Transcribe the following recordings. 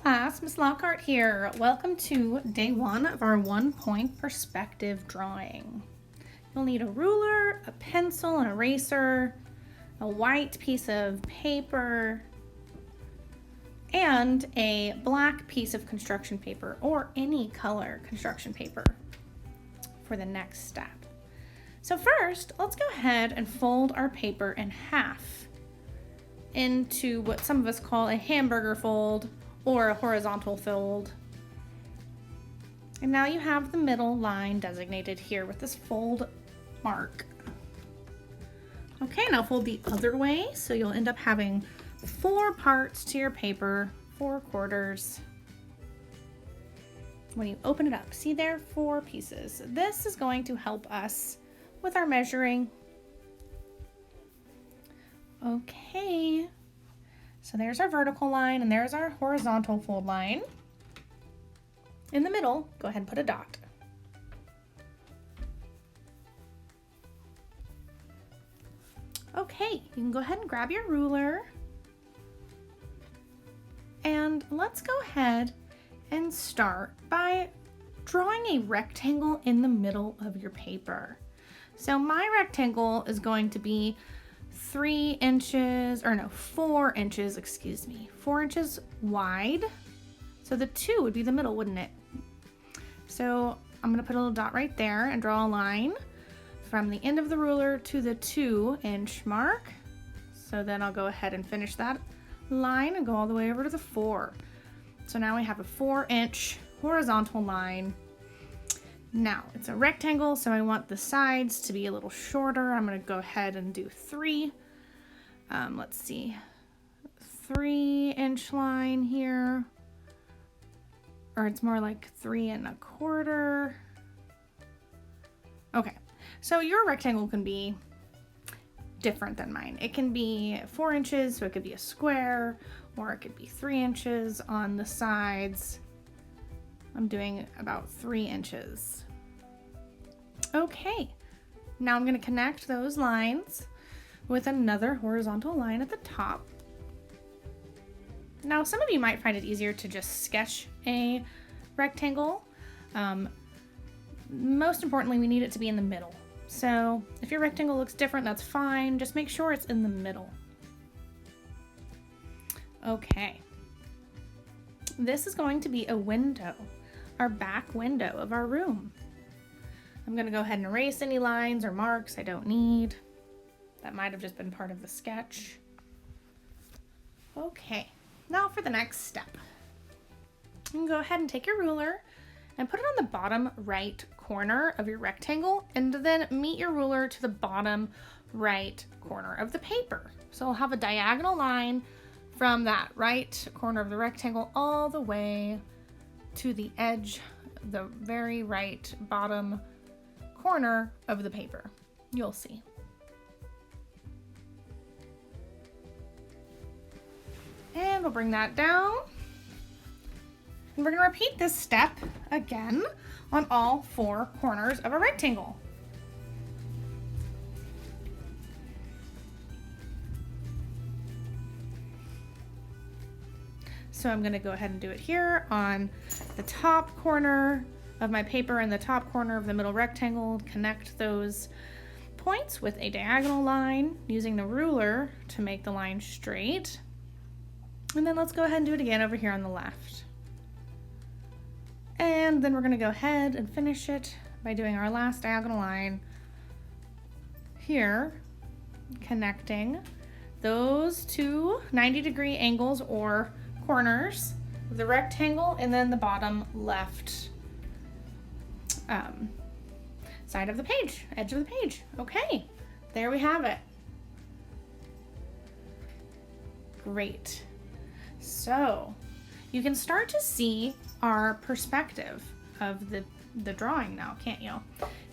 class, Miss Lockhart here. Welcome to day one of our 1-point perspective drawing. You'll need a ruler, a pencil, an eraser, a white piece of paper, and a black piece of construction paper or any color construction paper for the next step. So first, let's go ahead and fold our paper in half into what some of us call a hamburger fold or a horizontal fold. And now you have the middle line designated here with this fold mark. Okay, now fold the other way, so you'll end up having 4 parts to your paper, 4 quarters. When you open it up, see there, 4 pieces. This is going to help us with our measuring. Okay, so there's our vertical line and there's our horizontal fold line. In the middle, go ahead and put a dot. Okay, you can go ahead and grab your ruler. And let's go ahead and start by drawing a rectangle in the middle of your paper. So my rectangle is going to be 4 inches wide. So the 2 would be the middle, wouldn't it? So I'm gonna put a little dot right there and draw a line from the end of the ruler to the 2-inch mark. So then I'll go ahead and finish that line and go all the way over to the 4. So now we have a 4-inch horizontal line. Now it's a rectangle, so I want the sides to be a little shorter. I'm gonna go ahead and do 3. Let's see, 3-inch line here, or it's more like 3 1/4. Okay, so your rectangle can be different than mine. It can be 4 inches, so it could be a square, or it could be 3 inches on the sides. I'm doing about 3 inches. Okay, now I'm going to connect those lines with another horizontal line at the top. Now, some of you might find it easier to just sketch a rectangle. Most importantly, we need it to be in the middle. So if your rectangle looks different, that's fine. Just make sure it's in the middle. Okay. This is going to be a window, our back window of our room. I'm going to go ahead and erase any lines or marks I don't need. That might have just been part of the sketch. Okay, now for the next step. You can go ahead and take your ruler and put it on the bottom right corner of your rectangle, and then meet your ruler to the bottom right corner of the paper. So we'll have a diagonal line from that right corner of the rectangle all the way to the edge, the very right bottom corner of the paper. You'll see. And we'll bring that down. And we're going to repeat this step again on all 4 corners of a rectangle. So I'm going to go ahead and do it here on the top corner of my paper and the top corner of the middle rectangle. Connect those points with a diagonal line using the ruler to make the line straight. And then let's go ahead and do it again over here on the left. And then we're going to go ahead and finish it by doing our last diagonal line here, connecting those 2 90-degree angles or corners of the rectangle and then the bottom left side of the page, edge of the page. Okay, there we have it. Great. So you can start to see our perspective of the drawing now, can't you?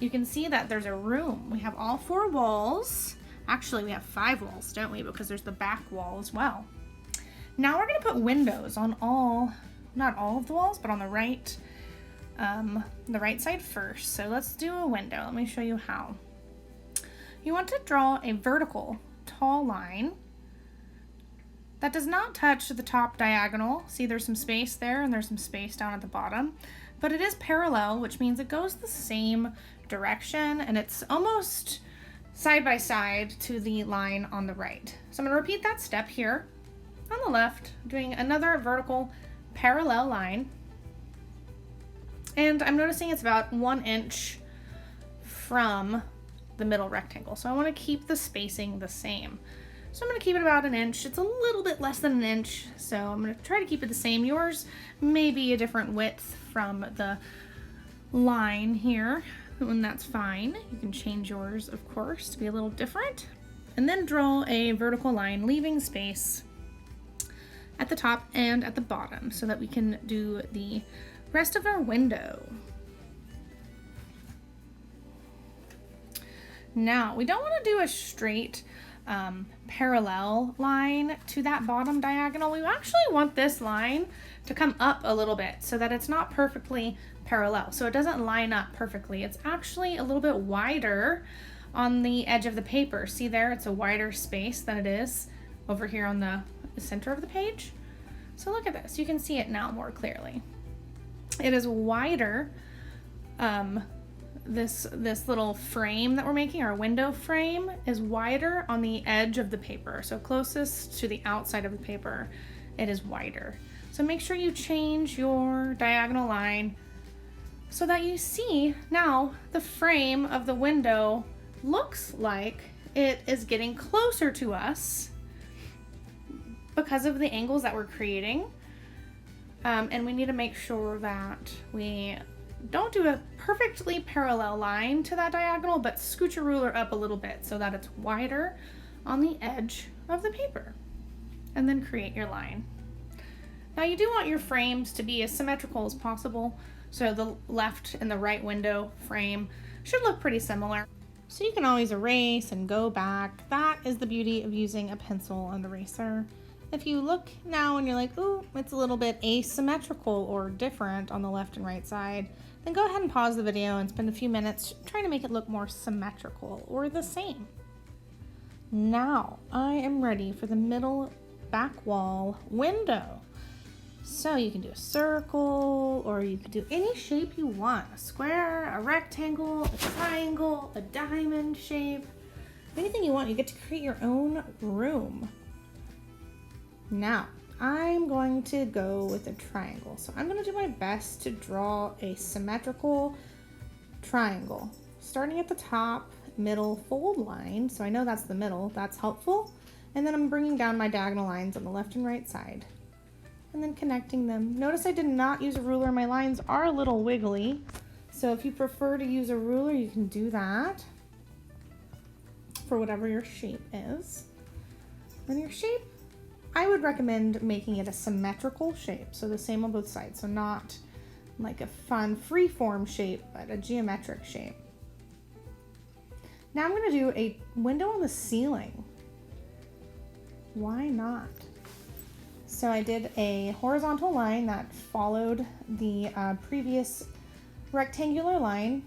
You can see that there's a room. We have all 4 walls. Actually, we have 5 walls, don't we? Because there's the back wall as well. Now we're going to put windows on not all of the walls, but on the right side first. So let's do a window. Let me show you how. You want to draw a vertical tall line That does not touch the top diagonal. See, there's some space there and there's some space down at the bottom, but it is parallel, which means it goes the same direction and it's almost side by side to the line on the right. So I'm going to repeat that step here on the left, doing another vertical parallel line. And I'm noticing it's about 1 inch from the middle rectangle. So I want to keep the spacing the same. So I'm going to keep it about 1 inch. It's a little bit less than 1 inch, so I'm going to try to keep it the same. Yours may be a different width from the line here, and that's fine. You can change yours, of course, to be a little different. And then draw a vertical line, leaving space at the top and at the bottom so that we can do the rest of our window. Now, we don't want to do a straight parallel line to that bottom diagonal. We actually want this line to come up a little bit so that it's not perfectly parallel. So it doesn't line up perfectly. It's actually a little bit wider on the edge of the paper. See there, it's a wider space than it is over here on the center of the page. So look at this, you can see it now more clearly. It is wider. This little frame that we're making, our window frame, is wider on the edge of the paper. So closest to the outside of the paper, it is wider. So make sure you change your diagonal line so that you see now the frame of the window looks like it is getting closer to us because of the angles that we're creating. And we need to make sure that we don't do a perfectly parallel line to that diagonal, but scoot your ruler up a little bit so that it's wider on the edge of the paper. And then create your line. Now you do want your frames to be as symmetrical as possible, so the left and the right window frame should look pretty similar. So you can always erase and go back. That is the beauty of using a pencil and eraser. If you look now and you're like, ooh, it's a little bit asymmetrical or different on the left and right side, then go ahead and pause the video and spend a few minutes trying to make it look more symmetrical or the same. Now I am ready for the middle back wall window. So you can do a circle, or you can do any shape you want. A square, a rectangle, a triangle, a diamond shape, anything you want. You get to create your own room. Now, I'm going to go with a triangle. So I'm going to do my best to draw a symmetrical triangle. Starting at the top, middle fold line. So I know that's the middle, that's helpful. And then I'm bringing down my diagonal lines on the left and right side. And then connecting them. Notice I did not use a ruler. My lines are a little wiggly. So if you prefer to use a ruler, you can do that for whatever your shape is. And your shape, I would recommend making it a symmetrical shape, so the same on both sides, so not like a fun free-form shape, but a geometric shape. Now I'm going to do a window on the ceiling. Why not? So I did a horizontal line that followed the previous rectangular line,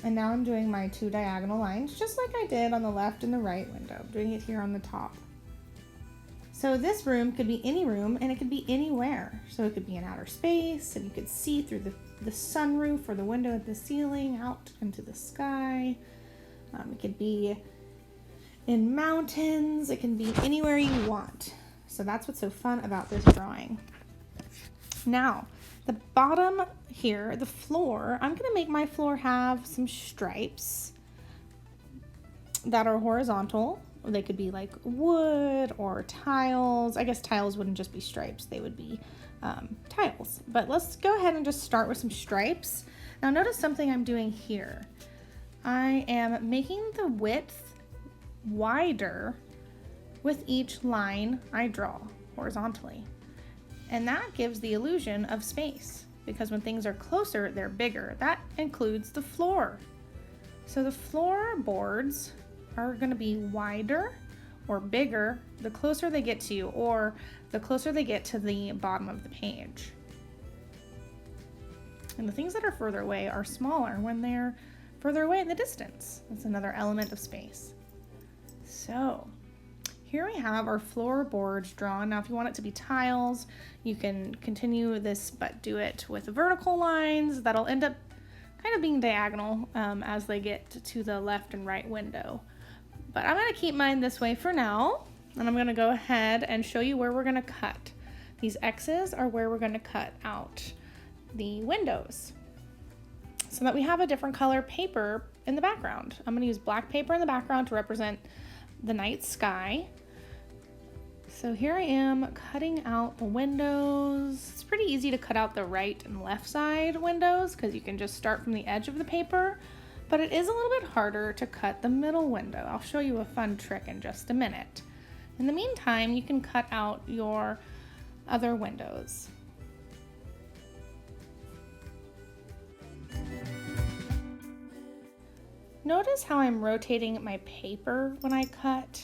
and now I'm doing my 2 diagonal lines, just like I did on the left and the right window. I'm doing it here on the top. So this room could be any room, and it could be anywhere. So it could be in outer space, and you could see through the sunroof or the window at the ceiling out into the sky. It could be in mountains. It can be anywhere you want. So that's what's so fun about this drawing. Now, the bottom here, the floor, I'm gonna make my floor have some stripes that are horizontal. They could be like wood or tiles. I guess tiles wouldn't just be stripes, they would be tiles. But let's go ahead and just start with some stripes. Now notice something I'm doing here. I am making the width wider with each line I draw horizontally. And that gives the illusion of space, because when things are closer, they're bigger. That includes the floor. So the floorboards are going to be wider or bigger the closer they get to you, or the closer they get to the bottom of the page. And the things that are further away are smaller when they're further away in the distance. That's another element of space. So here we have our floorboards drawn. Now if you want it to be tiles, you can continue this but do it with vertical lines that'll end up kind of being diagonal as they get to the left and right window. But I'm going to keep mine this way for now, and I'm going to go ahead and show you where we're going to cut. These X's are where we're going to cut out the windows so that we have a different color paper in the background. I'm going to use black paper in the background to represent the night sky. So here I am cutting out the windows. It's pretty easy to cut out the right and left side windows because you can just start from the edge of the paper, but it is a little bit harder to cut the middle window. I'll show you a fun trick in just a minute. In the meantime, you can cut out your other windows. Notice how I'm rotating my paper when I cut,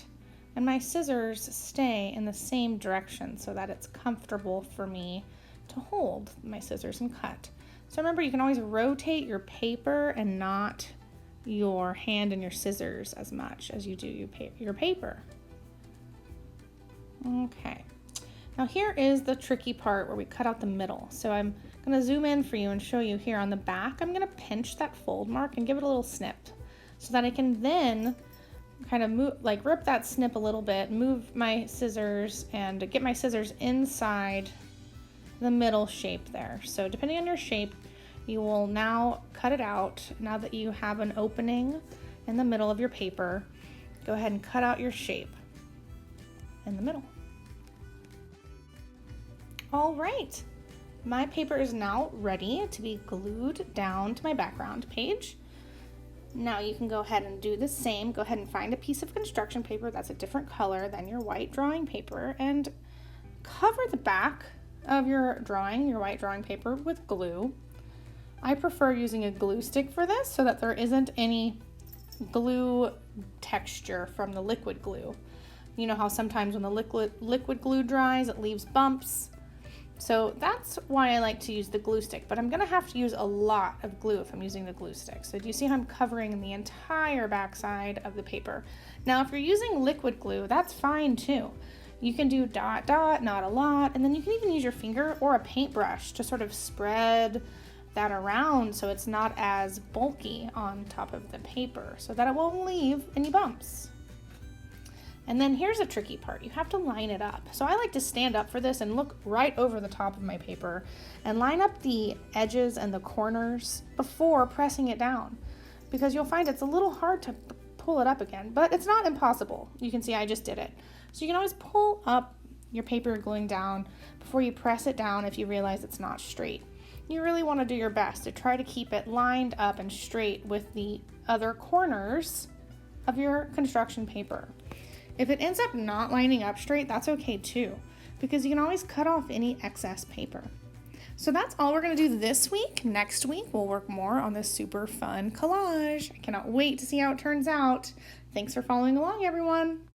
and my scissors stay in the same direction so that it's comfortable for me to hold my scissors and cut. So remember, you can always rotate your paper and not your hand and your scissors as much as you do your paper. Okay, now here is the tricky part where we cut out the middle. So I'm gonna zoom in for you and show you here on the back. I'm gonna pinch that fold mark and give it a little snip so that I can then kind of move, like rip that snip a little bit, move my scissors and get my scissors inside the middle shape there. So depending on your shape, you will now cut it out. Now that you have an opening in the middle of your paper, go ahead and cut out your shape in the middle. All right, my paper is now ready to be glued down to my background page. Now you can go ahead and do the same. Go ahead and find a piece of construction paper that's a different color than your white drawing paper and cover the back of your drawing, your white drawing paper, with glue. I prefer using a glue stick for this so that there isn't any glue texture from the liquid glue. You know how sometimes when the liquid glue dries, it leaves bumps. So that's why I like to use the glue stick, but I'm gonna have to use a lot of glue if I'm using the glue stick. So do you see how I'm covering the entire backside of the paper? Now, if you're using liquid glue, that's fine too. You can do dot, dot, not a lot, and then you can even use your finger or a paintbrush to sort of spread that around so it's not as bulky on top of the paper so that it won't leave any bumps. And then here's a tricky part. You have to line it up. So I like to stand up for this and look right over the top of my paper and line up the edges and the corners before pressing it down, because you'll find it's a little hard to pull it up again, but it's not impossible. You can see I just did it. So you can always pull up your paper you're gluing down before you press it down if you realize it's not straight. You really want to do your best to try to keep it lined up and straight with the other corners of your construction paper. If it ends up not lining up straight, that's okay too, because you can always cut off any excess paper. So that's all we're gonna do this week. Next week, we'll work more on this super fun collage. I cannot wait to see how it turns out. Thanks for following along, everyone.